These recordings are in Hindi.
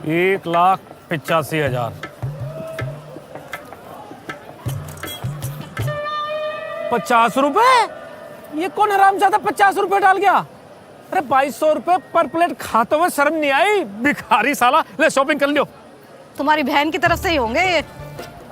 1,85,000। 50 रुपए? ये कौन हरामजादा 50 रुपए डाल गया? अरे 2200 रुपए पर प्लेट खाते हुए शर्म नहीं आई? भिखारी साला। ले शॉपिंग कर लियो। तुम्हारी बहन की तरफ से ही होंगे ये।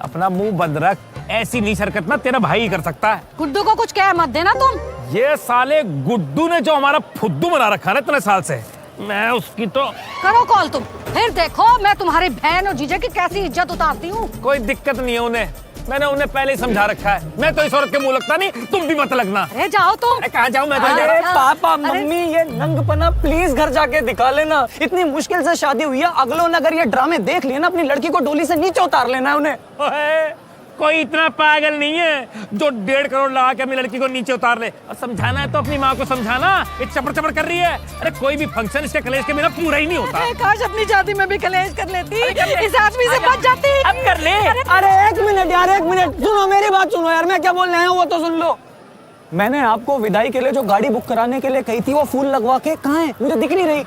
अपना मुंह बंद रख, ऐसी नीच हरकत ना तेरा भाई ही कर सकता है। गुड्डू को कुछ कह मत देना तुम। ये साले गुड्डू ने जो हमारा फुद्दू बना रखा है इतने साल से, मैं उसकी तो करो कॉल तुम, फिर देखो मैं तुम्हारी बहन और जीजा की कैसी इज्जत उतारती हूँ। कोई दिक्कत नहीं है उन्हें, मैंने उन्हें पहले ही समझा रखा है। मैं तो इस औरत के मुंह लगता नहीं, तुम भी मत लगना। अरे जाओ तुम। कहाँ जाऊँ मैं? अरे पापा मम्मी ये नंगपना प्लीज घर जाके दिखा लेना। इतनी मुश्किल से शादी हुई है, अगलों ने अगर ये ड्रामे देख लिए ना, अपनी लड़की को डोली से नीचे उतार लेना है उन्हें। कोई इतना पागल नहीं है जो 1.5 करोड़ लगा के अपनी लड़की को नीचे उतार ले। और समझाना है तो अपनी माँ को समझाना, ये चपड़ चपड़ कर रही है। अरे कोई भी फंक्शन इसके कलेश के बिना पूरा ही नहीं होता। काश अपनी शादी में भी कलेश कर लेती, इस आदमी से बच जाती। अब कर ले। अरे एक मिनट यार, एक मिनट सुनो, मेरी बात सुनो यार, मैं क्या बोल रहा हूँ वो तो सुन लो। मैंने आपको विदाई के लिए जो गाड़ी बुक कराने के लिए कही थी, वो फूल लगवा के कहाँ है? मुझे दिख नहीं रही।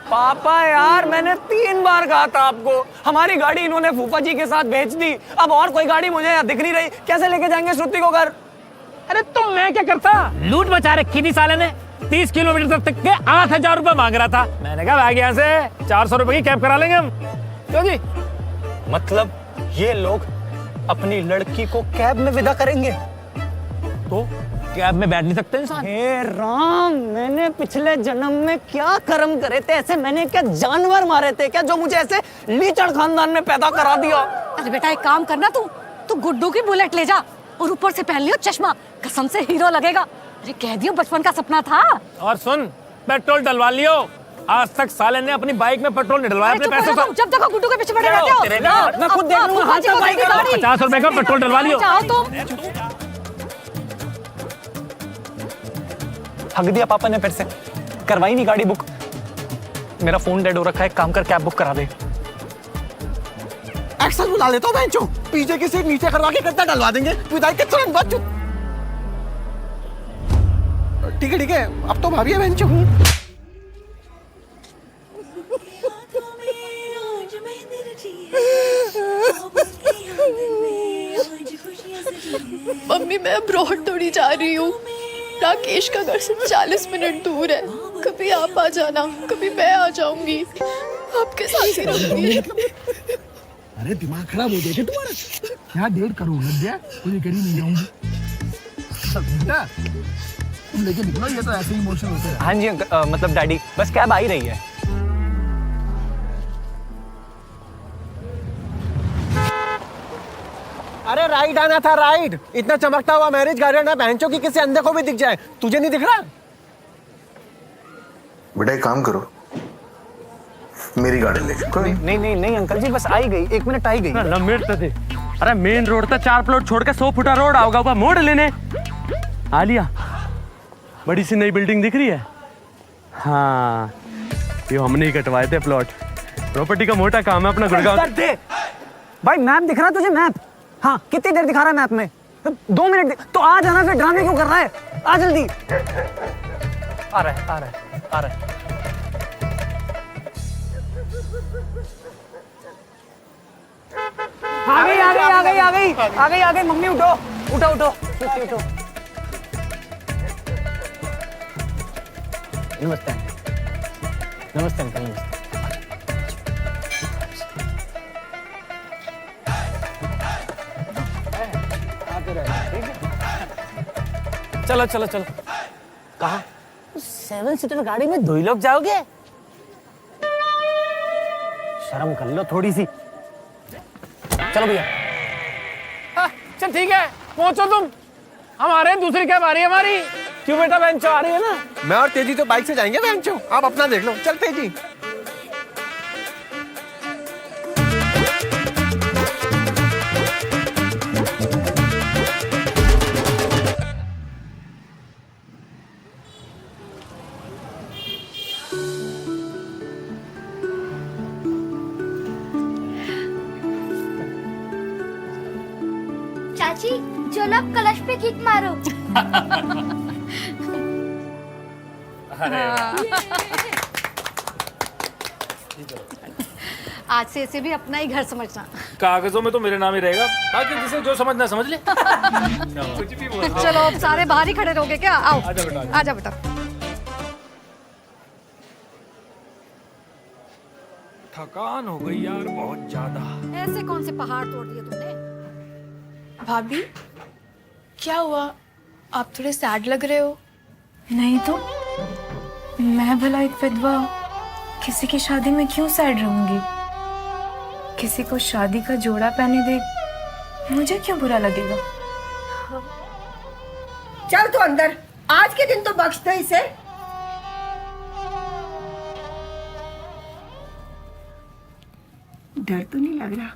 पापा यार मैंने 3 बार कहा था आपको, हमारी गाड़ी इन्होंने फूफा जी के साथ भेज दी। अब और कोई गाड़ी मुझे दिख नहीं रही, कैसे लेके जाएंगे श्रुति को घर? अरे तो मैं क्या करता? लूट मचा रखी थी साले ने। 30 किलोमीटर तक के 8,000 रुपए मांग रहा था। मैंने कहा भाग यहाँ से, 400 रुपए की कैब करा लेंगे हम। क्यों जी? मतलब ये लोग अपनी लड़की को कैब में विदा करेंगे? तो कैब में बैठ नहीं सकते इंसान? हे राम, मैंने पिछले जन्म में क्या कर्म करे थे? ऐसे मैंने क्या जानवर मारे थे क्या, जो मुझे ऐसे लीचड़ खानदान में पैदा करा दिया? अरे बेटा एक काम करना, तू गुड्डू की बुलेट ले जा और ऊपर से पहन लियो चश्मा, कसम से हीरो लगेगा। अरे कह दियो बचपन का सपना था। और सुन, पेट्रोल डलवा लियो। आज तक साले ने अपनी बाइक में पेट्रोल नहीं डलवाया अपने पैसों से। जब देखो गुड्डू के पीछे पड़े रहते हो। मैं खुद देख लूंगा, हाथ से बाइक का 50 रुपए का पेट्रोल डलवा लियो। जाओ तुम। हक दिया पापा ने फिर से, करवाई नहीं गाड़ी बुक। मेरा फोन डेड हो रखा है, काम कर कैब बुक करा दे। एक्शन बुला लेता हूँ बेंचो, पीछे की सीट नीचे करवा के कितना डलवा देंगे। विदाई के तुरंत बाद चुप। ठीक है, अब तो भाभी है बेंचो। मम्मी मैं अब्रॉड थोड़ी जा रही हूँ, राकेश का घर से 40 मिनट दूर है। कभी आप आ जाना, कभी मैं आ जाऊंगी, आपके साथ ही रहूंगी। अरे दिमाग खराब हो गया तुम्हारा? क्या 1.5 करोड़ लग गया, मुझे करी नहीं जाऊंगी। बेटा तुम लेके निकलो, ये तो ऐसे ही इमोशन होते हैं। हाँ जी मतलब डैडी, बस कैब आ ही रही है। अरे राइड आना था, राइड। इतना चमकता हुआ मैरिज गार्डन है, बहनचों की किसी अंधे को भी दिख जाए, तुझे नहीं दिख रहा? बेटा एक काम करो, मेरी गाड़ी लेके। कोई नहीं अंकल जी, बस आई गई, 1 मिनट आई गई। अरे मेन रोड था, 4 प्लॉट छोड़ के 100 फुटा रोड आओगा, वह मोड़ लेने आ लिया। बड़ी सी नई बिल्डिंग दिख रही है। हाँ ये हमने ही कटवाए थे प्लॉट। प्रॉपर्टी का मोटा काम है अपना गुड़गांव। भाई मैप दिख रहा है तुझे? मैप? हाँ कितनी देर दिखा रहा है मैप में? 2 मिनट तो आ जाना, फिर ड्रामे क्यों कर रहा है? आ जल्दी। आ रहा है। आ गई मम्मी, उठो। नमस्ते अंकल, नमस्ते। चलो। कहाँ? 7 सीटर गाड़ी में 2 ही लोग जाओगे? शर्म कर लो थोड़ी सी। चलो भैया। चल ठीक है, पहुंचो तुम। हम आ रहे हैं, दूसरी कैब आ रही है हमारी। क्यों बेटा, बेंचो आ रही है ना? मैं और तेजी तो बाइक से जाएंगे बेंचो, आप अपना देख लो। चल तेजी। चाची चलो अब कलश पे किक मारो। आज से इसे भी अपना ही घर समझना। कागजों में तो मेरे नाम ही रहेगा, बाकी जिसे जो समझना समझ ले। कुछ भी बोल। चलो अब सारे बाहर ही खड़े रहोगे क्या? आओ आजा बेटा। थकान हो गई यार बहुत ज्यादा। ऐसे कौन से पहाड़ तोड़ दिए तुमने? भाभी क्या हुआ, आप थोड़े सैड लग रहे हो। नहीं तो मैं भला एक विधवा किसी की शादी में क्यों सैड रहूंगी? किसी को शादी का जोड़ा पहने देख मुझे क्यों बुरा लगेगा? चल तो अंदर, आज के दिन तो बख्श दे इसे। डर तो नहीं लग रहा?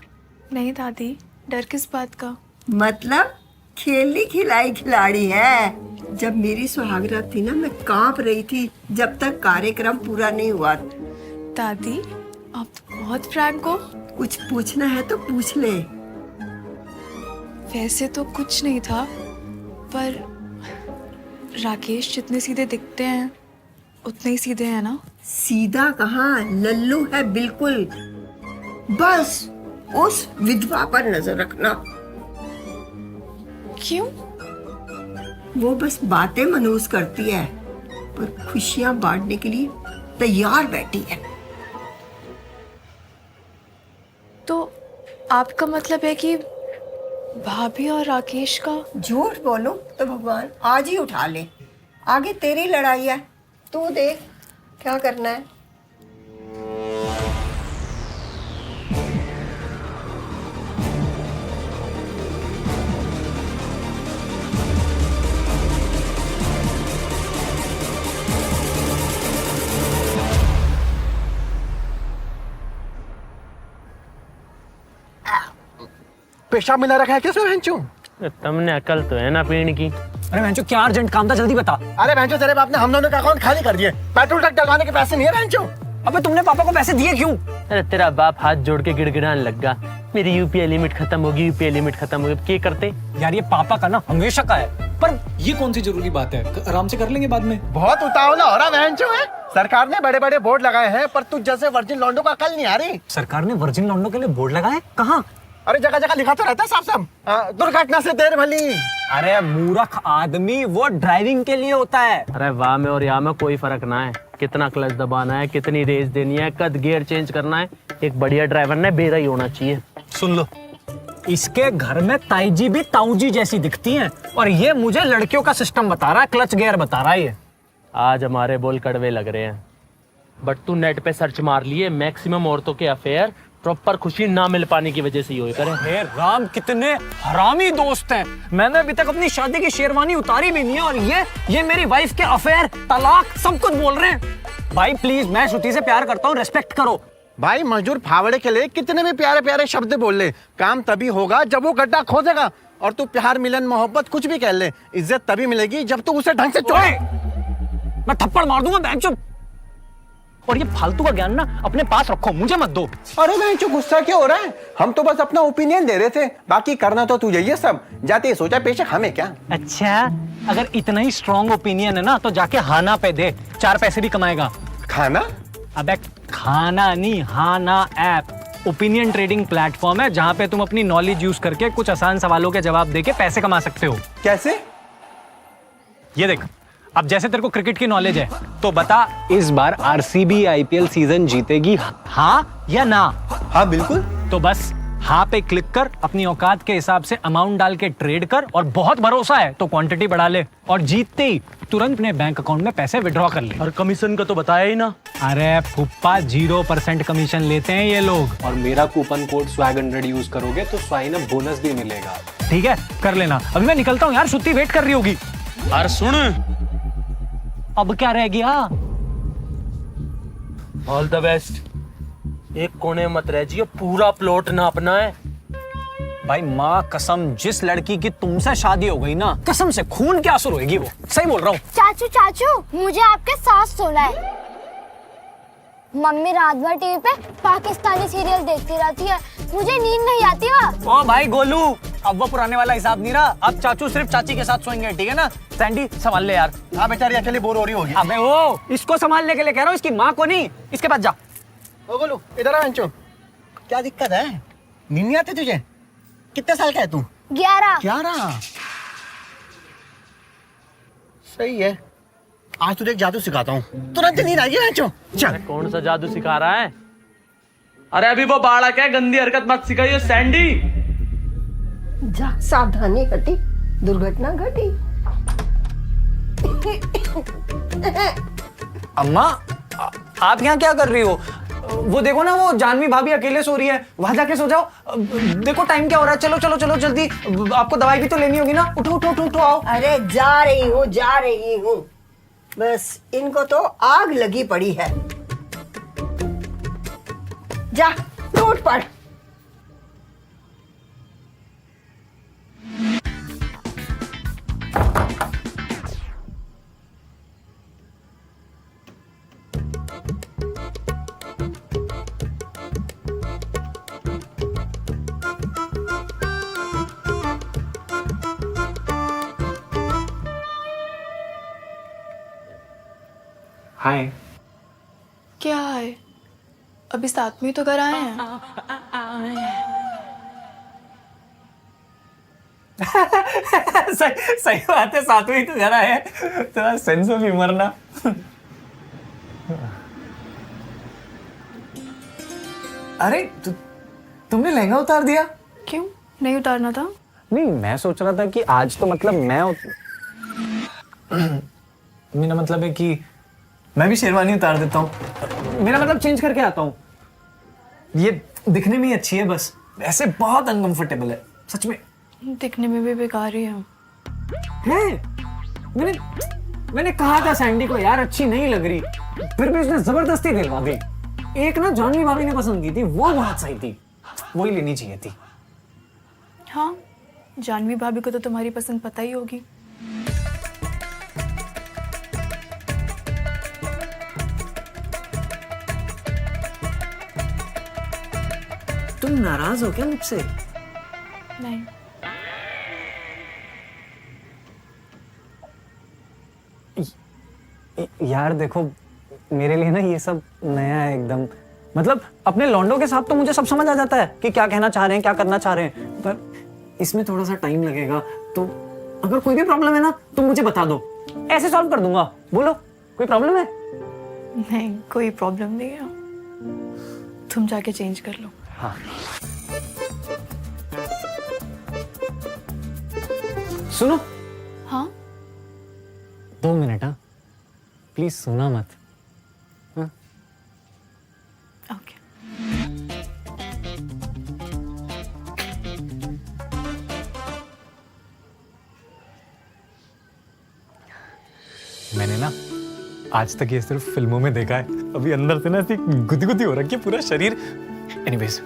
नहीं दादी, डर किस बात का? मतलब खेली खिलाई खिलाड़ी है। जब मेरी सुहागरात थी ना, मैं कांप रही थी जब तक कार्यक्रम पूरा नहीं हुआ। दादी आप तो बहुत फ्रैंक हो। कुछ पूछना है तो पूछ ले। वैसे तो कुछ नहीं था, पर राकेश जितने सीधे दिखते हैं उतने ही सीधे हैं ना? सीधा कहाँ, लल्लू है बिल्कुल। बस उस विधवा पर नजर रखना। क्यों? वो बस बातें मनहूस करती है, पर खुशियां बांटने के लिए तैयार बैठी है। तो आपका मतलब है कि भाभी और राकेश का? झूठ बोलो तो भगवान आज ही उठा ले। आगे तेरी लड़ाई है, तू देख क्या करना है। पेशाब मिला रखा है किसमें भैंचू? तुमने अकल तो है ना पीने की। अरे भैंचो क्या अर्जेंट काम था, जल्दी बता। अरे भैंचू तेरे बाप ने हम दोनों का अकाउंट खाली कर दिए। पेट्रोल तक डलवाने के पैसे नहीं है भैंचू। अबे तुमने पापा को पैसे दिए क्यों? अरे तेरा बाप हाथ जोड़ के गिड़गिड़ाने लगा, मेरी यूपीआई लिमिट खत्म होगी, यूपीआई लिमिट खत्म होगी। क्या करते यार ये पापा का ना हमेशा का है। पर ये कौन सी जरूरी बात है, आराम से कर लेंगे बाद में। बहुत उतावला हो रहा भैंचू है। सरकार ने बड़े बड़े बोर्ड लगाए हैं, पर तुझ जैसे वर्जिन लौंडों का अकल नहीं आ रही। सरकार ने वर्जिन लौंडों के लिए बोर्ड लगाए? कहाँ? अरे जगह जगह लिखा तो रहता है साफ साफ, दुर्घटना से देर भली। अरे मूर्ख आदमी, वो ड्राइविंग के लिए होता है। अरे वाह में और यहाँ में कोई फर्क ना है, कितना क्लच दबाना है, कितनी रेस देनी है, कद गियर चेंज करना है। एक बढ़िया ड्राइवर ने बेरा ही होना चाहिए। सुन लो, इसके घर में ताईजी भी ताऊजी जैसी दिखती हैं, और ये मुझे लड़कियों का सिस्टम बता रहा है, क्लच गियर बता रहा है ये। आज हमारे बोल कड़वे लग रहे हैं, बट तू नेट पे सर्च मार लिए, मैक्सिमम औरतों के अफेयर प्रॉपर खुशी ना मिल पाने की वजह से ही हुए करे। हे राम, कितने हरामी दोस्त हैं। मैंने अभी तक अपनी शादी की शेरवानी उतारी भी नहीं है, और ये मेरी वाइफ के अफेयर, तलाक सब कुछ बोल रहे हैं। भाई प्लीज, मैं श्रुति से प्यार करता हूँ, रेस्पेक्ट करो। भाई मजदूर फावड़े के लिए कितने भी प्यारे प्यारे शब्द बोल ले, काम तभी होगा जब वो गड्ढा खोदेगा। और तू प्यार मिलन मोहब्बत कुछ भी कह ले, इज्जत तभी मिलेगी जब तू उसे ढंग से छोड़े। मैं थप्पड़ मार दूंगा बेंचो। और ये फालतू का ज्ञान ना अपने पास रखो, मुझे मत दो। अरे बेंचो गुस्सा क्यों हो रहा है? हम तो बस अपना ओपिनियन दे रहे थे, बाकी करना तो तुझे ये सब। जाते सोचा पेशक हमें क्या। अच्छा, अगर इतना ही स्ट्रॉन्ग ओपिनियन है ना तो जाके हाना पे दे, 4 पैसे भी कमाएगा। खाना? अबे खाना नहीं, हाना ऐप ओपिनियन ट्रेडिंग प्लेटफॉर्म है, जहां पे तुम अपनी नॉलेज यूज करके कुछ आसान सवालों के जवाब देके पैसे कमा सकते हो। कैसे? ये देख, अब जैसे तेरे को क्रिकेट की नॉलेज है, तो बता इस बार आरसीबी आईपीएल सीजन जीतेगी, हाँ या ना? हाँ बिल्कुल। तो बस हाँ पे क्लिक कर, अपनी औकात के हिसाब से अमाउंट डाल के ट्रेड कर, और बहुत भरोसा है तो क्वांटिटी बढ़ा ले, और जीतते ही तुरंत अपने बैंक अकाउंट में पैसे विड्रॉ कर ले। और कमीशन का तो बताया ही ना। अरे फुप्पा, 0% कमीशन लेते हैं ये लोग। और मेरा कूपन कोड swag100 यूज करोगे तो स्वाइन अप बोनस भी मिलेगा। ठीक है, कर लेना। अभी मैं निकलता हूँ यार, श्रुति वेट कर रही होगी। और सुन, अब क्या रह गया? All the best. एक कोने मत रह जियो, पूरा प्लॉट ना अपना है। भाई माँ कसम, जिस लड़की की तुमसे शादी हो गई ना, कसम से खून के आंसू रोएगी वो। सही बोल रहा हूँ। चाचू चाचू, मुझे आपके साथ सोना है। मम्मी रात भर टीवी पे पाकिस्तानी सीरियल देखती रहती है, मुझे नींद नहीं आती वहाँ। ओ भाई गोलू, अब वो पुराने वाला हिसाब नहीं रहा। अब चाचू सिर्फ चाची के साथ सोएंगे, ठीक है ना? सैंडी संभाल ले यार। हाँ बेचारी अकेले बोर हो रही होगी। अबे वो इसको संभालने के लिए कह रहा हूँ, इसकी माँ को नहीं। इसके पास जा। ओ गोलू इधर आ अंचो। क्या दिक्कत है? नींद नहीं आती तुझे? कितने साल का है तू? 11। 11। सही है, आज तुझे एक जादू सिखाता हूँ, तुरंत नींद आएगी अंचो। चल। कौन सा जादू सिखा रहा है? अरे अभी वो बालक है, गंदी हरकत मत सिखाइए सैंडी। जा, सावधानी घटी, दुर्घटना घटी। अम्मा आप यहाँ क्या कर रही हो? वो देखो ना, वो जानवी भाभी अकेले सो रही है, वहां जाके सो जाओ। देखो टाइम क्या हो रहा है, चलो चलो चलो जल्दी, आपको दवाई भी तो लेनी होगी ना। उठो उठो उठो उठो आओ। अरे जा रही हूँ, बस इनको तो आग लगी पड़ी है। जा टूट पड़। हाय। क्या है? अभी साथ में तो घर आए हैं। सही बात है, साथ में ही तो घर आए हैं। थोड़ा सेंस ऑफ ह्यूमर ना। अरे तुमने लहंगा उतार दिया? क्यों नहीं उतारना था? नहीं, मैं सोच रहा था कि आज तो मतलब मेरा मतलब है कि मैं भी शेरवानी उतार देता हूँ। मेरा मतलब चेंज करके आता हूँ। ये दिखने में ही अच्छी है, बस ऐसे बहुत अनकंफर्टेबल है सच में। दिखने में भी बेकार ही है। मैंने कहा था सैंडी को यार अच्छी नहीं लग रही, फिर भी उसने जबरदस्ती दिलवा दी। एक ना जानवी भाभी ने पसंद की थी, वो बहुत सही थी, वही लेनी चाहिए थी। हाँ, जानवी भाभी को तो तुम्हारी पसंद पता ही होगी। तुम नाराज हो क्या मुझसे? नहीं। यार देखो, मेरे लिए ना ये सब नया है एकदम। मतलब अपने लौंडों के साथ तो मुझे सब समझ आ जाता है कि क्या कहना चाह रहे हैं, क्या करना चाह रहे हैं, पर इसमें थोड़ा सा टाइम लगेगा। तो अगर कोई भी प्रॉब्लम है ना तो मुझे बता दो, ऐसे सॉल्व कर दूंगा। बोलो, कोई प्रॉब्लम है? नहीं, कोई प्रॉब्लम नहीं है। तुम जाके चेंज कर लो। हाँ। सुनो। हाँ? 2 मिनट। हाँ प्लीज सुना मत। हाँ? ओके। मैंने ना आज तक ये सिर्फ फिल्मों में देखा है, अभी अंदर से ना ऐसी गुदगुदी हो रखी है पूरा शरीर। एनीवेज,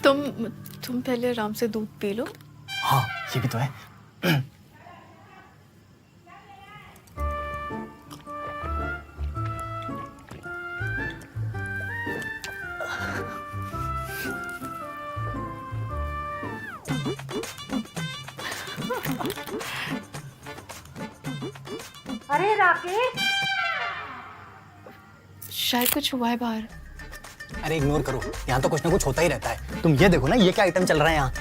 तुम पहले आराम से दूध पी लो। हाँ ये भी तो है। अरे राकेश, शायद कुछ हुआ है बाहर। अरे इग्नोर करो, यहाँ तो कुछ ना कुछ होता ही रहता है। तुम ये देखो ना, ये क्या आइटम चल रहा है यहाँ।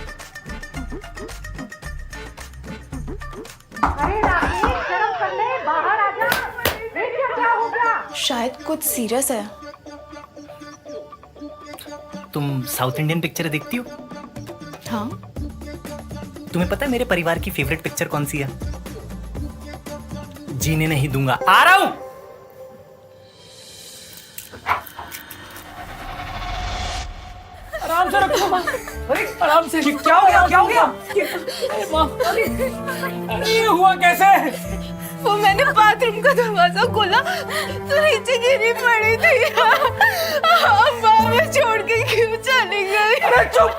अरे राकेश, शर्म कर ले, बाहर आ जा। क्या हो गया? शायद कुछ सीरियस है। तुम साउथ इंडियन पिक्चर देखती हो? हाँ। तुम्हें पता है मेरे परिवार की फेवरेट पिक्चर कौन सी है? जीने नहीं दूंगा। आ रहा हूं। आराम से रखो माँ। अरे आराम से। क्या हो गया? क्या हो गया? अरे माँ, अरे ये हुआ कैसे? वो मैंने बाथरूम का दरवाजा खोला तो नीचे गिरी पड़ी थी। अम्मा मैं छोड़ के क्यों चली गई? अरे चुप,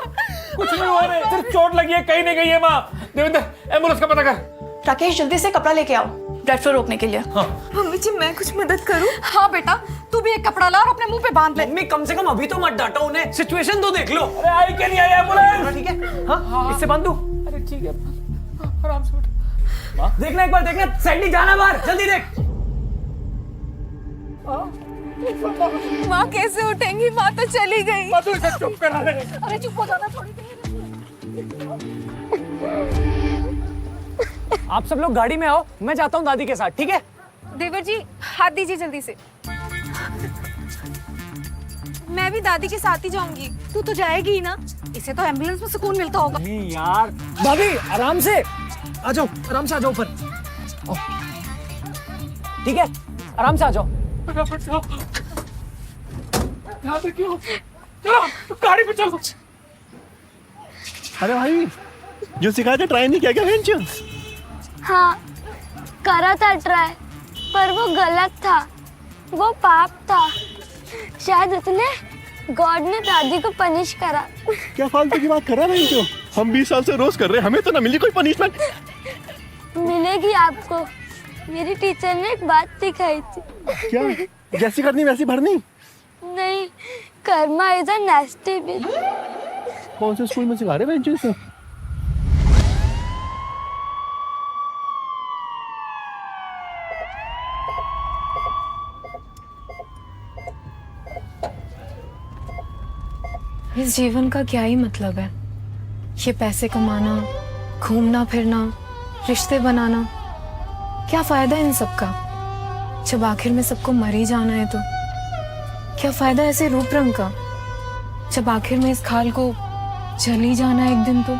कुछ नहीं हुआ रे, सिर्फ चोट लगी है, कहीं नहीं गई है माँ। देवेंद्र, एम्बुलेंस का पता कर। राकेश जल्दी से कपड़ा लेके आओ, ब्लड फ्लो रोकने के लिए। हाँ। मम्मी जी मैं कुछ मदद करूं? हाँ बेटा, तू भी एक कपड़ा ला और अपने मुंह पे बांध ले। मम्मी कम से कम अभी तो मत डांटो उन्हें, सिचुएशन तो देख लो। अरे आई क्या नहीं आई एम्बुलेंस? ठीक है। हाँ इससे बांध दो। अरे ठीक है, आराम से उठ। देखना एक बार, देखना। सैंडी जाना बाहर, जल्दी देख। माँ कैसे उठेंगी? माँ तो चली गई। तू इसे चुप करा दे। अरे चुप हो जाना थोड़ी देर। आप सब लोग गाड़ी में आओ, मैं जाता हूँ दादी के साथ, ठीक है? देवर जी हाथ दीजिए जल्दी से। मैं भी दादी के साथ ही जाऊंगी। तू तो जाएगी ही ना, इसे तो एम्बुलेंस में सुकून मिलता होगा। नहीं यार भाभी, आराम से आ जाओ, आराम से आ जाओ ऊपर। ठीक है, आराम से आ जाओ। यहाँ पे क्यों? चलो गाड़ी पे चलो। अरे भाई, जो सिखाया था ट्राई नहीं किया क्या वेंचर? हाँ करा था ट्राई, पर वो गलत था, वो पाप था। शायद इसलिए गॉड ने दादी को पनिश करा। क्या फालतू की बात कर रहा है वेंचर? हम 20 साल से रोज कर रहे हैं, हमें तो ना मिली कोई पनिशमेंट। मिलेगी आपको। मेरी टीचर ने एक बात सिखाई थी। क्या? जैसी करनी वैसी भरनी? नहीं, कर्मा इज अ नेस्टी बिच। कौन से स्कूल में सिखा रहे वेंचर से? इस जीवन का क्या ही मतलब है? ये पैसे कमाना, घूमना फिरना, रिश्ते बनाना, क्या फायदा इन सब का जब आखिर में सबको मर ही जाना है? तो क्या फायदा ऐसे रूप रंग का जब आखिर में इस खाल को जल ही जाना है एक दिन? तो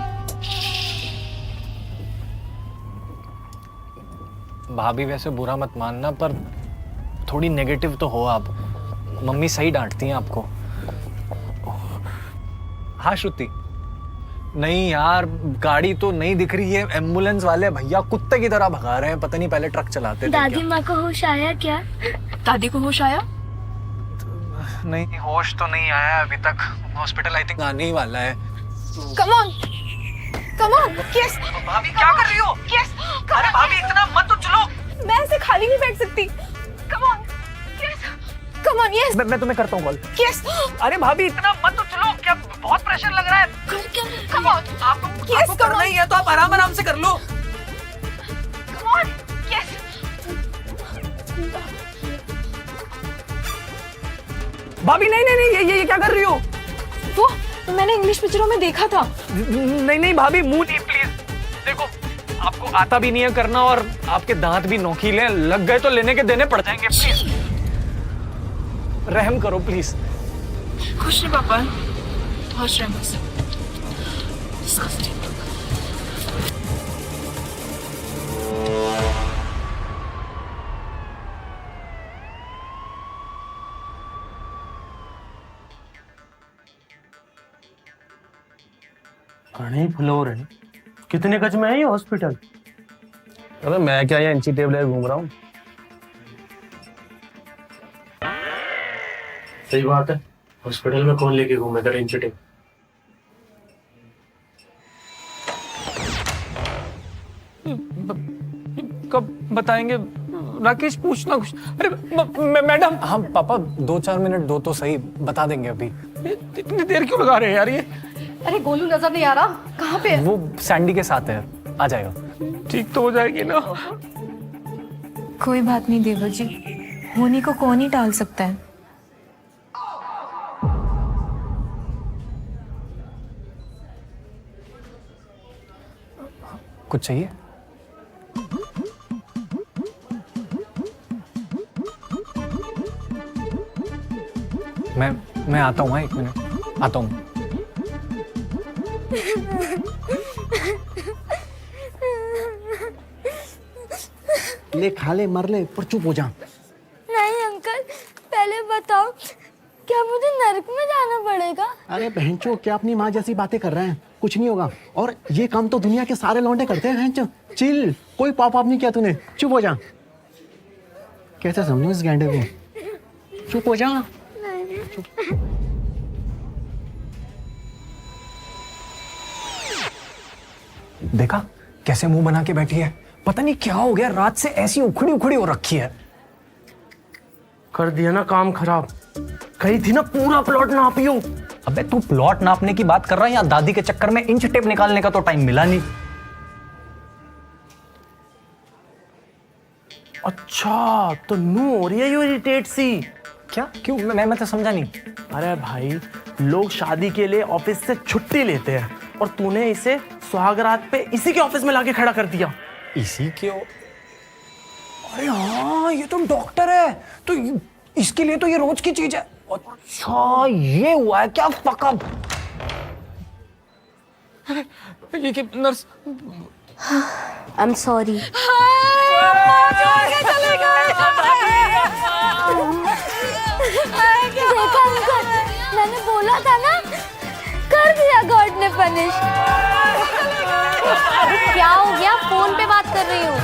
भाभी वैसे बुरा मत मानना, पर थोड़ी नेगेटिव तो हो आप। मम्मी सही डांटती हैं आपको। हाँ श्रुति, नहीं यार गाड़ी तो नहीं दिख रही है। एम्बुलेंस वाले भैया कुत्ते की तरह भगा रहे हैं, पता नहीं पहले ट्रक चलाते थे दादी क्या? माँ को होश आया क्या? दादी को होश आया? नहीं, होश तो नहीं आया अभी तक। हॉस्पिटल आई थिंक आने ही वाला है। Come on, come on, yes. भाभी क्या कर रही हो? यस, अरे भाभी इतना मत उछलो। मैं ऐसे खाली नहीं बैठ सकती। Come on, yes, come on, yes, मैं तुम्हें करता हूँ कॉल। यस। अरे भाभी इतना मत उछलो, क्या बहुत प्रेशर लग रहा है? कम ऑन, आपको करना ही है तो आप आराम आराम से कर लो। Come on, yes. भाभी नहीं नहीं नहीं, ये क्या कर रही हो? वो मैंने इंग्लिश पिक्चरों में देखा था। नहीं नहीं भाभी, मुंह नहीं प्लीज। देखो आपको आता भी नहीं है करना, और आपके दांत भी नोकीले हैं, लग गए तो लेने के देने पड़ जाएंगे। प्लीज रहम करो प्लीज। खुश रहे पापा, खुश रहे बस। Disgusting. घने फ्लोर है। कितने गज में है ये हॉस्पिटल? अरे मैं क्या यहाँ इंची टेप लेकर घूम रहा हूँ। सही बात है, हॉस्पिटल में कौन लेके घूमेगा इंची टेप? कब बताएंगे राकेश? पूछना कुछ। अरे मैडम। हाँ पापा, 2-4 मिनट दो तो सही, बता देंगे अभी। इतनी देर क्यों लगा रहे हैं यार ये? अरे गोलू नजर नहीं आ रहा, कहाँ पे है? वो सैंडी के साथ है, आ जाएगा। ठीक तो हो जाएगी ना? कोई बात नहीं देवर जी, होने को कौन ही टाल सकता है। कुछ चाहिए? मैं आता हूँ, 1 मिनट आता हूँ। ले खा ले, मर ले, पर चुप हो जा। नहीं अंकल, पहले बताओ क्या मुझे नरक में जाना पड़ेगा? अरे बहनचो, क्या अपनी माँ जैसी बातें कर रहे हैं? कुछ नहीं होगा, और ये काम तो दुनिया के सारे लौंडे करते हैं बहनचो। चिल, कोई पाप नहीं किया तूने, चुप हो जा। कैसे समझूं इस गैंडे को? चुप हो जा। देखा कैसे मुंह बना के बैठी है? पता नहीं क्या हो गया, रात से ऐसी उखड़ी उखड़ी हो रखी है। कर दिया ना काम खराब। कही थी ना पूरा प्लॉट नापियो। अबे तू प्लॉट नापने की बात कर रहा है या दादी के चक्कर में इंच टेप निकालने का तो टाइम मिला नहीं। अच्छा तो नू हो रही है यो इरिटेट सी। क्या? क्यों? मैं तो समझा नहीं। अरे भाई, लोग शादी के लिए ऑफिस से छुट्टी लेते हैं और तूने इसे सुहागरात पे इसी के ऑफिस में लाके खड़ा कर दिया। इसी के अरे हाँ, ये तो डॉक्टर है, तो इसके लिए तो ये रोज की चीज है। अच्छा, ये हुआ है क्या? फकअप। ये कि नर्स आई एम सॉरी। देखा अंकल, मैंने बोला था ना, कर दिया गॉड ने पनिश। क्या हो गया? फोन पे बात कर रही हूँ।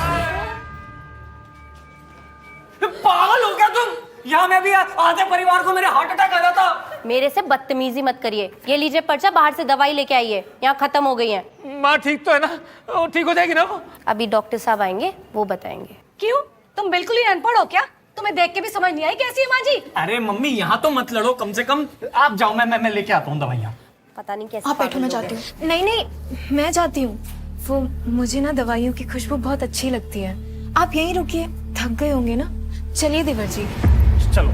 पागल हो गया तुम? यहाँ मैं भी आधे परिवार को मेरे हार्ट अटैक आ जाता। मेरे से बदतमीजी मत करिए। ये लीजिए पर्चा, बाहर से दवाई लेके आइए, यहाँ खत्म हो गई है। माँ ठीक तो है ना? वो ठीक हो जाएगी ना? वो अभी डॉक्टर साहब आएंगे, वो बताएंगे। क्यों? तुम बिल्कुल ही अनपढ़ हो क्या? तुम्हें देख के भी समझ नहीं आई कैसी है माँ जी? अरे मम्मी, यहाँ तो मत लड़ो, कम से कम आप जाओ, मैं लेके आता हूँ दवाइयाँ। पता नहीं कैसे। आप बैठो, मैं जाती हूँ। नहीं नहीं, मैं जाती हूँ। वो मुझे ना दवाइयों की खुशबू बहुत अच्छी लगती है। आप यहीं रुकिए, थक गए होंगे ना। चलिए देवर जी। चलो।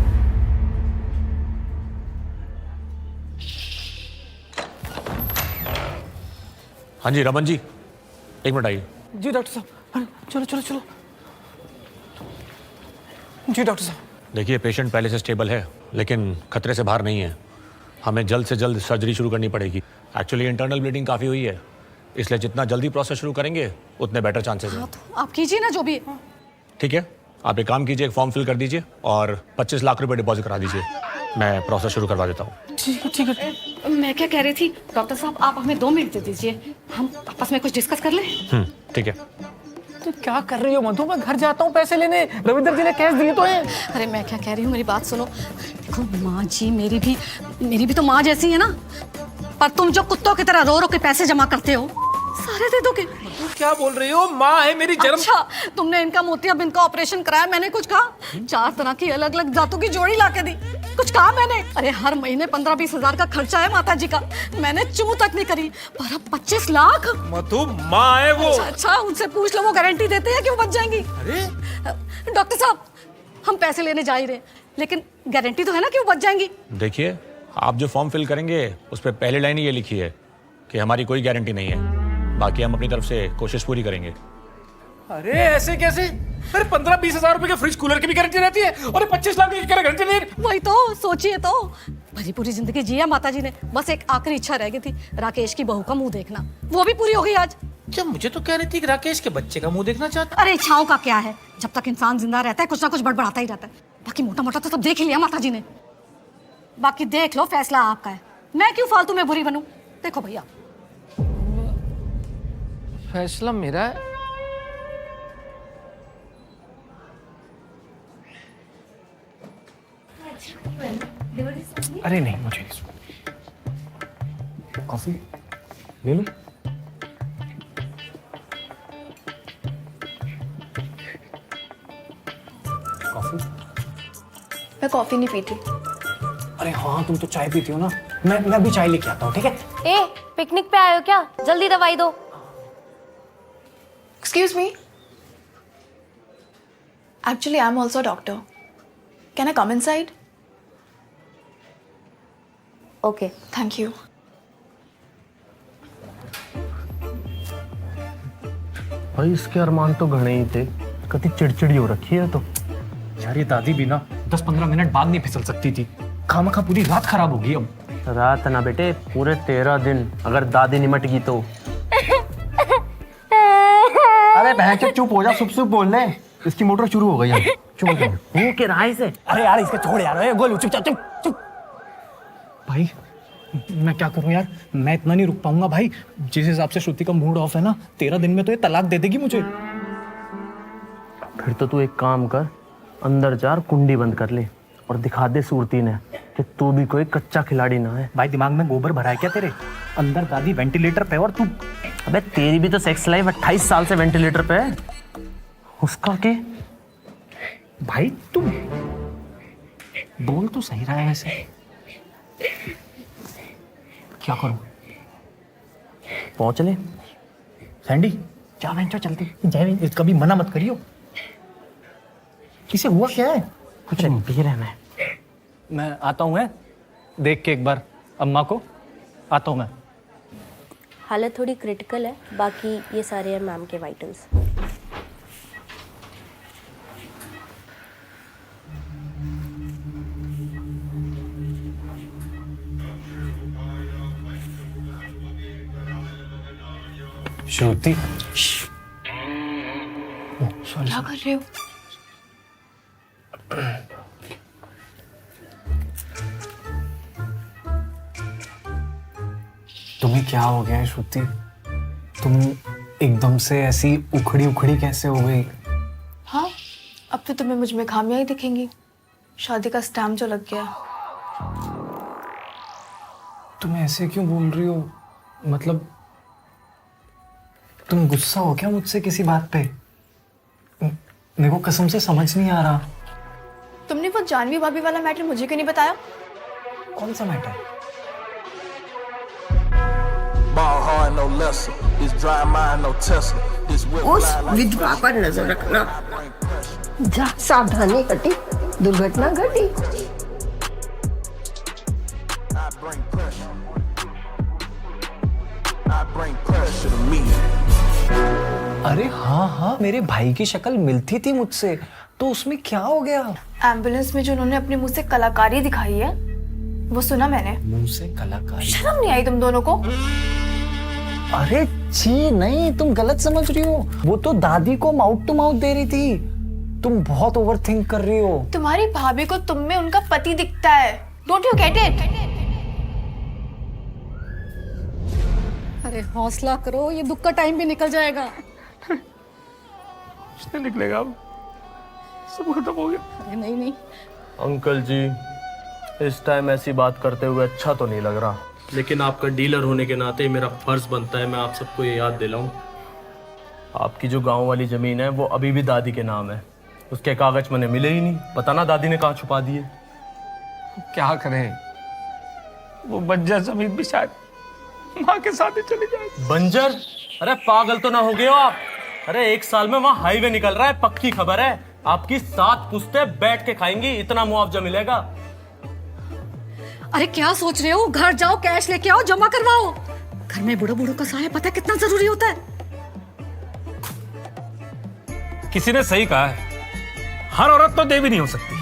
हाँ जी रमन जी, एक मिनट आइए। जी डॉक्टर साहब, चलो चलो चलो। जी डॉक्टर साहब। देखिए, पेशेंट पहले से स्टेबल है, लेकिन खतरे से बाहर नहीं है। हमें जल्द से जल्द सर्जरी शुरू करनी पड़ेगी। एक्चुअली इंटरनल ब्लीडिंग काफ़ी हुई है, इसलिए जितना जल्दी प्रोसेस शुरू करेंगे उतने बेटर चांसेस हैं। आप कीजिए ना जो भी। ठीक है, आप एक काम कीजिए, एक फॉर्म फिल कर दीजिए और 25 लाख रुपए डिपॉजिट करा दीजिए। मैं प्रोसेस शुरू करवा देता हूँ। ठीक है ठीक है। मैं क्या कह रही थी, डॉक्टर साहब आप हमें 2 मिनट दे दीजिए, हम आपस में कुछ डिस्कस कर लें। ठीक है। तो क्या कर रही हो मधु? मैं घर जाता हूँ पैसे लेने, रविंदर जी ने कैश दिए तो हैं। अरे मैं क्या कह रही हूँ, मेरी बात सुनो। देखो माँ जी, मेरी भी तो माँ जैसी है ना, पर तुम जो कुत्तों की तरह रो रो के पैसे जमा करते हो, सारे दे दोगे? तू क्या बोल रही हो? माँ है मेरी जन्म। अच्छा, तुमने इनका मोतियाबिंद का ऑपरेशन कराया, मैंने कुछ कहा? 4 तरह की अलग अलग जातों की जोड़ी ला के दी, कुछ कहा मैंने? अरे हर महीने 15-20 हजार का खर्चा है माता जी का, मैंने चू तक नहीं करी, पर अब 25 लाख। मधु, माँ है वो। अच्छा, उनसे पूछ लो, वो गारंटी देते हैं कि वो बच जाएंगी। अरे डॉक्टर साहब, हम पैसे लेने जा ही रहे, लेकिन गारंटी तो है ना कि वो बच जाएंगी? देखिए, आप जो फॉर्म फिल करेंगे उस पर पहली लाइन ये लिखी है कि हमारी कोई गारंटी नहीं है, बाकी हम अपनी तरफ से कोशिश पूरी करेंगे। अरे ऐसे कैसे? अरे 15-20 हजार रुपए के फ्रिज कूलर की भी गारंटी रहती है और 25 लाख की गारंटी नहीं। वही तो सोचिए, तो भरी पूरी जिंदगी जिया माता जी ने, बस एक आखिरी इच्छा रह गई थी, राकेश की बहू का मुंह देखना, वो भी पूरी हो गई आज। क्या मुझे तो कह रही थी कि राकेश के बच्चे का मुंह देखना चाहता। अरे इच्छाओं का क्या है, जब तक इंसान जिंदा रहता है कुछ ना कुछ बड़बड़ाता ही रहता है। बाकी मोटा मोटा तो सब देख ही लिया माता जी ने, बाकी देख लो, फैसला आपका है। मैं क्यों फालतू में बुरी बनूं? देखो भैया, फैसला मेरा है। अरे नहीं, मुझे कॉफी ले लो। कॉफी? मैं कॉफी नहीं पीती। अरे हाँ, तुम तो चाय पीती हो ना, मैं भी चाय लेके आता हूँ, ठीक है? ए, पिकनिक पे आए हो क्या? जल्दी दवाई दो। Excuse me. Actually, I'm also a doctor. Can I come inside? Okay. Thank you. भाई इसके अरमान तो घने ही थे, कति चिड़चिड़ी हो रखी है। तो यार ये दादी भी ना 10-15 मिनट बाद नहीं फिसल सकती थी, खामखा पूरी रात खराब होगी। अब रात ना बेटे, पूरे 13 दिन अगर दादी निमट गई तो। अरे बहन चुप हो जा, सुप बोल ले, इसकी मोटर शुरू हो गई है। चुप हो जा। मुंह के राय से। अरे यार इसके छोड़ यार, गोलू चुप चुप। भाई मैं क्या करूं यार, मैं इतना नहीं रुक पाऊंगा भाई। जिस हिसाब से श्रुति का मूड ऑफ है ना, 13 दिन में तो ये तलाक दे देगी मुझे। फिर तो तू एक काम कर, अंदर जा, कुंडी बंद कर ले और दिखा दे सूरती ने कि तू भी कोई कच्चा खिलाड़ी ना है। भाई दिमाग में गोबर भरा है क्या तेरे? अंदर दादी वेंटिलेटर पे और तू। अबे तेरी भी तो सेक्स लाइफ 28 साल से वेंटिलेटर पे है, उसका के? भाई तू बोल तो सही रहा है ऐसे। क्या करूं? पहुंच ले सैंडी, जा बेंचो चलती। जय, कभी मना मत करियो। किसे हुआ क्या है? कुछ नहीं, पी रहे मैं। मैं आता हूँ, है देख के एक बार अम्मा को, आता हूँ मैं। हालत थोड़ी क्रिटिकल है, बाकी ये सारे हैं मैम के वाइटल्स। श्रुति, क्या कर रहे हो? तुम्हें क्या हो गया है श्रुति? तुम एकदम से ऐसी उखड़ी उखड़ी कैसे हो गई? हाँ, अब तो तुम्हें मुझ में खामियां ही दिखेंगी। शादी का स्टैम्प जो लग गया। तुम ऐसे क्यों बोल रही हो? मतलब तुम गुस्सा हो क्या मुझसे किसी बात पे? मेरे को कसम से समझ नहीं आ रहा। तुमने वो जानवी भाभी वाला मैटर मुझे क्यों नहीं बताया? कौन सा मैटर? उस विधवा पर नजर रखना। जा, सावधानी घटी, दुर्घटना घटी। अरे हाँ हाँ, मेरे भाई की शक्ल मिलती थी मुझसे, तो उसमें क्या हो गया? एम्बुलेंस में जो उन्होंने अपने मुंह से कलाकारी दिखाई है, वो सुना मैंने। मुंह से कलाकारी? शर्म नहीं आई तुम दोनों को? अरे जी नहीं, तुम गलत समझ रही हो। वो तो दादी को माउथ टू माउथ दे रही थी। तुम बहुत ओवर थिंक कर रही हो। तुम्हारी भाभी को तुम में उनका पति दिखता है। Don't you get it? अरे हौसला करो, ये दुख का टाइम भी निकल जाएगा। किसने निकलेगा अब? सब खत्म हो गया। अरे नहीं नहीं, अंकल जी, इस टाइम ऐसी बात करते हुए अच्छा तो नहीं लग रहा, लेकिन आपका डीलर होने के नाते मेरा फर्ज बनता है मैं आप सबको ये याद दिलाऊं। आपकी जो गांव वाली जमीन है वो अभी भी दादी के नाम है। उसके कागज मैंने मिले ही नहीं, पता ना दादी ने कहाँ छुपा दिए। क्या करें, वो बंजर जमीन भी शायद माँ के साथ ही चली जाए। बंजर? अरे पागल तो ना हो गए हो आप? अरे 1 साल में वहाँ हाईवे निकल रहा है, पक्की खबर है। आपकी 7 पुश्तें बैठ के खाएंगी, इतना मुआवजा मिलेगा। अरे क्या सोच रहे हो? घर जाओ, कैश लेके आओ, जमा करवाओ। घर में बूढ़ो बूढ़ो का सहाय पता है कितना जरूरी होता है। किसी ने सही कहा है, हर औरत तो देवी नहीं हो सकती।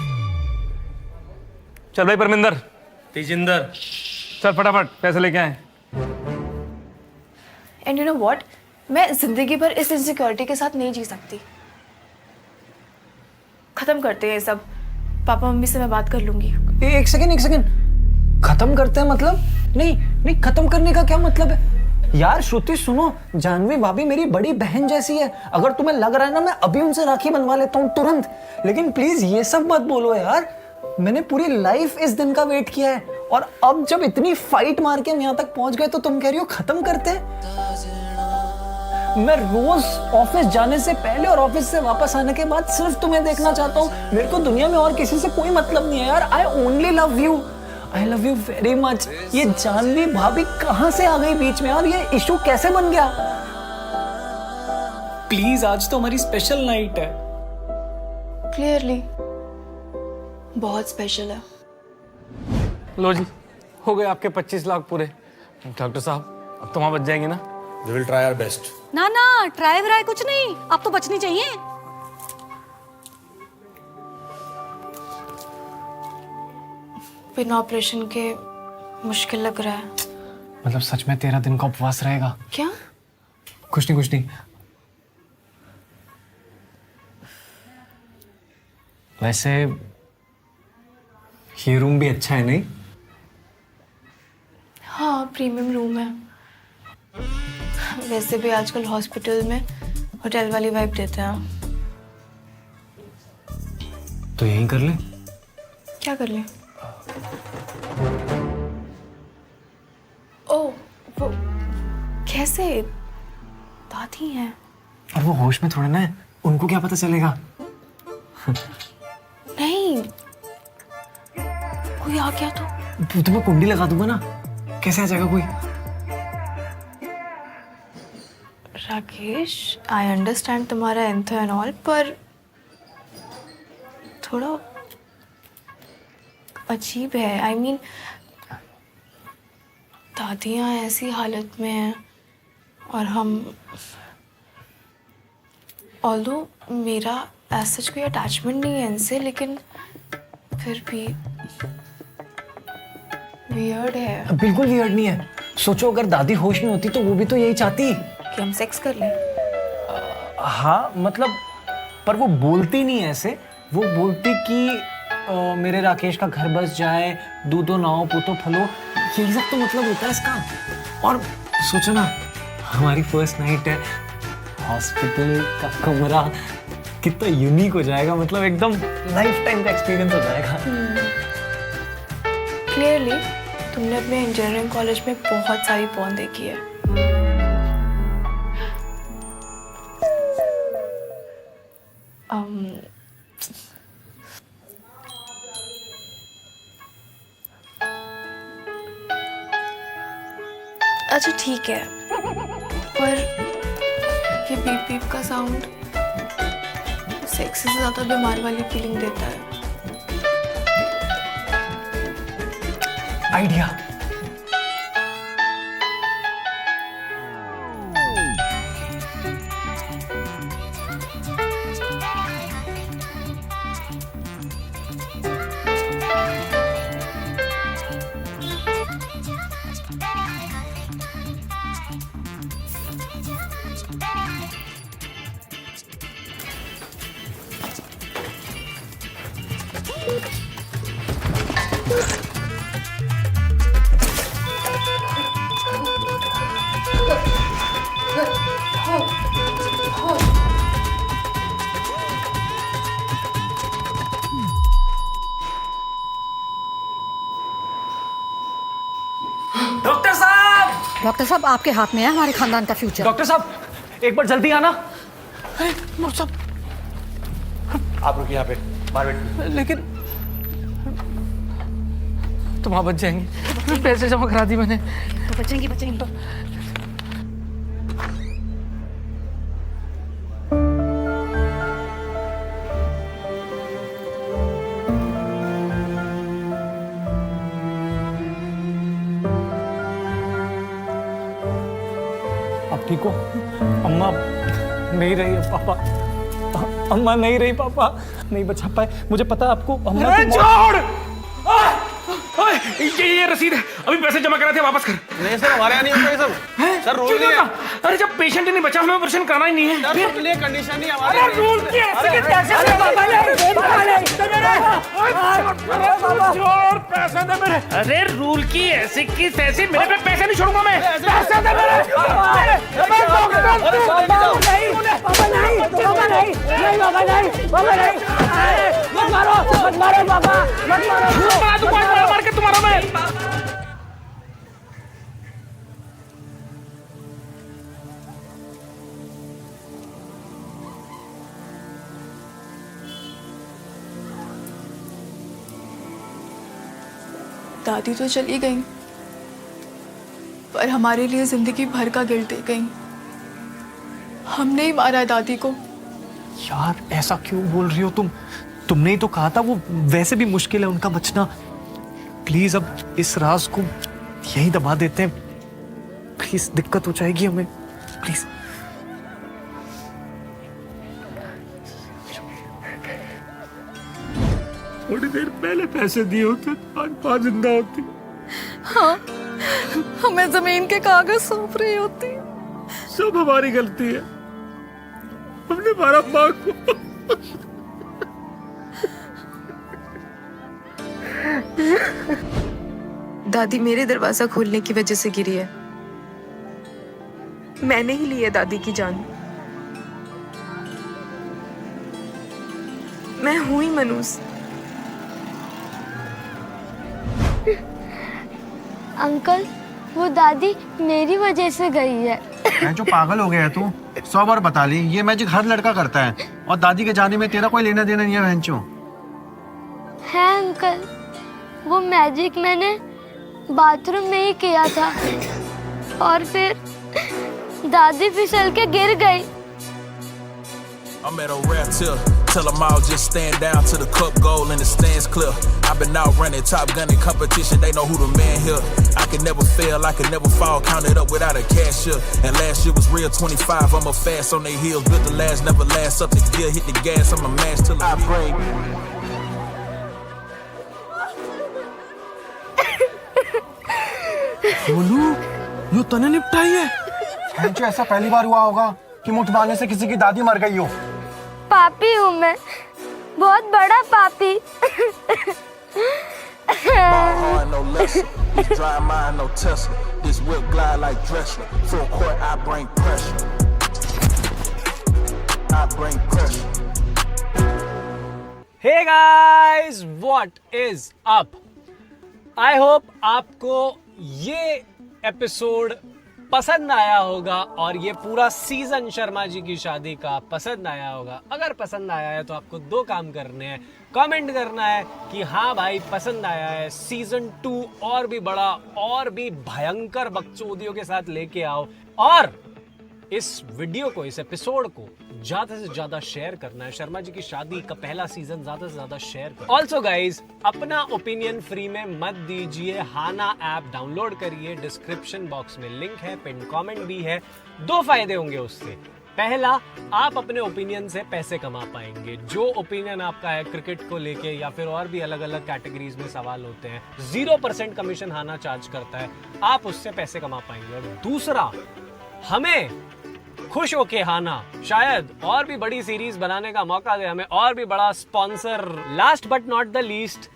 चल भाई परमिंदर, तेजिंदर, चल फटाफट पैसे लेके आए। एंड यू नो व्हाट, मैं जिंदगी भर इस इनसिक्योरिटी के साथ नहीं जी सकती। खत्म करते हैं ये सब। पापा मम्मी से मैं बात कर लूंगी। एक सेकंड, खत्म करते हैं मतलब? नहीं नहीं, खत्म करने का क्या मतलब है यार? श्रुति सुनो, जानवी भाभी मेरी बड़ी बहन जैसी है। अगर तुम्हें लग रहा है ना मैं अभी उनसे राखी बनवा लेता हूँ तुरंत, लेकिन प्लीज ये सब मत बोलो यार। मैंने पूरी लाइफ इस दिन का वेट किया है, और अब जब इतनी फाइट मार के हम यहाँ तक पहुंच गए तो तुम कह रही हो खत्म करते हैं? मैं रोज ऑफिस जाने से पहले और ऑफिस से वापस आने के बाद सिर्फ तुम्हें देखना चाहता हूँ। मेरे को दुनिया में और किसी से कोई मतलब नहीं है यार। I only love you, I love you very much. ये जानवी भाभी कहाँ से आ गई बीच में यार? ये इशू कैसे बन गया? प्लीज, आज तो हमारी स्पेशल नाइट है। क्लियरली बहुत स्पेशल है। लो जी, हो गए आपके 25 लाख पूरे। डॉक्टर साहब, अब तो वहां बच जाएंगे ना? We will try our best. ना ना, ट्राई व्राई कुछ नहीं, अब तो बचनी चाहिए। बिना ऑपरेशन के मुश्किल लग रहा है। मतलब सच में 13 दिन का उपवास रहेगा? क्या? कुछ नहीं। वैसे ये रूम भी अच्छा है नहीं? हाँ, प्रीमियम रूम है। वैसे भी आजकल हॉस्पिटल में होटल वाली वाइब देते हैं। तो यहीं कर ले। क्या कर ले? ओह, वो कैसे? दादी हैं। और वो होश में थोड़ा ना है, उनको क्या पता चलेगा? नहीं, कोई आ गया तो? तुम्हें कुंडी लगा दूंगा ना, कैसे आ जाएगा कोई? राकेश, आई अंडरस्टैंड तुम्हारा एंथो एंड ऑल, पर थोड़ा अजीब है। आई मीन दादियाँ ऐसी हालत में हैं और हम, ऑल्दो मेरा ऐसा कोई अटैचमेंट नहीं है इनसे, लेकिन फिर भी वियर्ड है। बिल्कुल वियर्ड नहीं है। सोचो अगर दादी होश में होती तो वो भी तो यही चाहती कि हम सेक्स कर लें। हाँ मतलब, पर वो बोलती नहीं ऐसे। वो बोलती कि मेरे राकेश का घर बस जाए, दूधो नाओ पूतो फलो, यही सब तो मतलब होता है इसका। और सोचो ना, हमारी फर्स्ट नाइट है, हॉस्पिटल का कमरा कितना यूनिक हो जाएगा, मतलब एकदम लाइफ टाइम का एक्सपीरियंस हो जाएगा। क्लियरली तुमने अपने इंजीनियरिंग कॉलेज में बहुत सारी पॉर्न देखी है। अच्छा ठीक है, पर ये बीप बीप का साउंड सेक्स से ज्यादा बीमार वाली फीलिंग देता है। आइडिया। डॉक्टर साहब! डॉक्टर साहब, आपके हाथ में है हमारे खानदान का फ्यूचर। डॉक्टर साहब, एक बार जल्दी आना। अरे डॉक्टर साहब, आप रुकिए यहाँ पे, बाहर बैठिए। लेकिन तुम वहां बच जाएंगे, पैसे जमा करा दी मैंने। तो बचेंगी बचेंगी। आप ठीक हो? अम्मा नहीं रही है, पापा अम्मा नहीं रही, पापा नहीं बचा पाए। मुझे पता है आपको अम्मा अरे छोड़! ये रसीद है, अभी पैसे जमा करा थे, वापस कर। नहीं सर, हमारे यहाँ नहीं होता ये सब। सर रूल नहीं है। अरे जब पेशेंट ही नहीं बचा, हमें ऑपरेशन करना ही नहीं है। सर उसके लिए कंडीशन नहीं हमारे। अरे रूल की ऐसे के पैसे दे, बाबा छोड़, पैसे दे मेरे। अरे रूल की ऐसी की तैसी, मेरे पे पैसे नहीं छोड़ूंगा मैं। पैसे दे मेरे। मार के तुम्हारा मैं। दादी तो चली गई, पर हमारे लिए जिंदगी भर का गिल्ट दे गई। हमने ही मारा है दादी को। यार ऐसा क्यों बोल रही हो तुम? तुमने ही तो कहा था वो वैसे भी मुश्किल है उनका बचना। प्लीज अब इस राज को यही दबा देते हैं। प्लीज, दिक्कत हो जाएगी हमें, प्लीज। थोड़ी देर पहले पैसे दिए होते तो आज मां जिंदा होती। हाँ, हमें जमीन के कागज सौंप रही होती। सब हमारी गलती है, हमने मारा मां को। दादी मेरे दरवाजा खोलने की वजह से गिरी है। मैंने ही ली है दादी की जान। मैं हूं ही मनूस। अंकल, वो दादी मेरी वजह से गई है। मैं जो पागल हो गया है तू, 100 बार बता ली, ये मैजिक हर लड़का करता है और दादी के जाने में तेरा कोई लेना देना नहीं है बहनचो। है अंकल, वो मैजिक मैंने बाथरूम में ही किया था और फिर दादी फिसल के गिर गई। tell them all just stand down to the cup goal and the stands clear. I've been out running, top gunning competition, they know who the man here. I can never fail, I can never fall, counted up without a cashier. And last year was real 25, I'm a fast on their heels, built the last, never last up the gear, hit the gas, I'm a mash till I break. बोलू यो तने निपटाई है। ऐसा पहली बार हुआ होगा कि मुठ बांधने से किसी की दादी मर गई हो। पापी हूँ मैं, बहुत बड़ा पापी। No lesson. This dry mind, no Tesla. This whip glide like Dressler. Full court, I bring pressure. I bring pressure. Hey guys, what is up? I hope आपको ये एपिसोड पसंद आया होगा और ये पूरा सीजन शर्मा जी की शादी का पसंद आया होगा। अगर पसंद आया है तो आपको दो काम करने हैं। कमेंट करना है कि हाँ भाई पसंद आया है, सीजन 2 और भी बड़ा और भी भयंकर बकचोदियों के साथ लेके आओ, और इस वीडियो को, इस एपिसोड को ज्यादा से ज्यादा शेयर करना है। शर्मा जी की शादी का पहला सीजन ज्यादा से ज्यादा शेयर करो। ऑल्सो गाइज, अपना ओपिनियन फ्री में मत दीजिए, हाना ऐप डाउनलोड करिए, डिस्क्रिप्शन बॉक्स में लिंक है, पिन कमेंट भी है। दो फायदे होंगे उससे। पहला, आप अपने ओपिनियन से पैसे कमा पाएंगे। जो ओपिनियन आपका है क्रिकेट को लेके या फिर और भी अलग अलग कैटेगरीज में सवाल होते हैं, 0% कमीशन हाना चार्ज करता है, आप उससे पैसे कमा पाएंगे। और दूसरा, हमें खुश होके हाना शायद और भी बड़ी सीरीज बनाने का मौका दे, हमें और भी बड़ा sponsor. Last but not the least,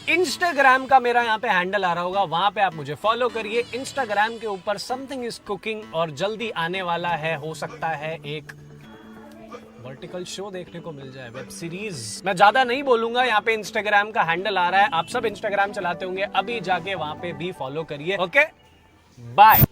Instagram का मेरा यहाँ पे हैंडल आ रहा होगा, वहां पे आप मुझे फॉलो करिए। इंस्टाग्राम के ऊपर समथिंग इज कुकिंग और जल्दी आने वाला है, हो सकता है एक वर्टिकल शो देखने को मिल जाए, वेब सीरीज। मैं ज्यादा नहीं बोलूंगा, यहाँ पे इंस्टाग्राम का हैंडल आ रहा है, आप सब इंस्टाग्राम चलाते होंगे, अभी जाके वहां पे भी फॉलो करिए। Okay, bye.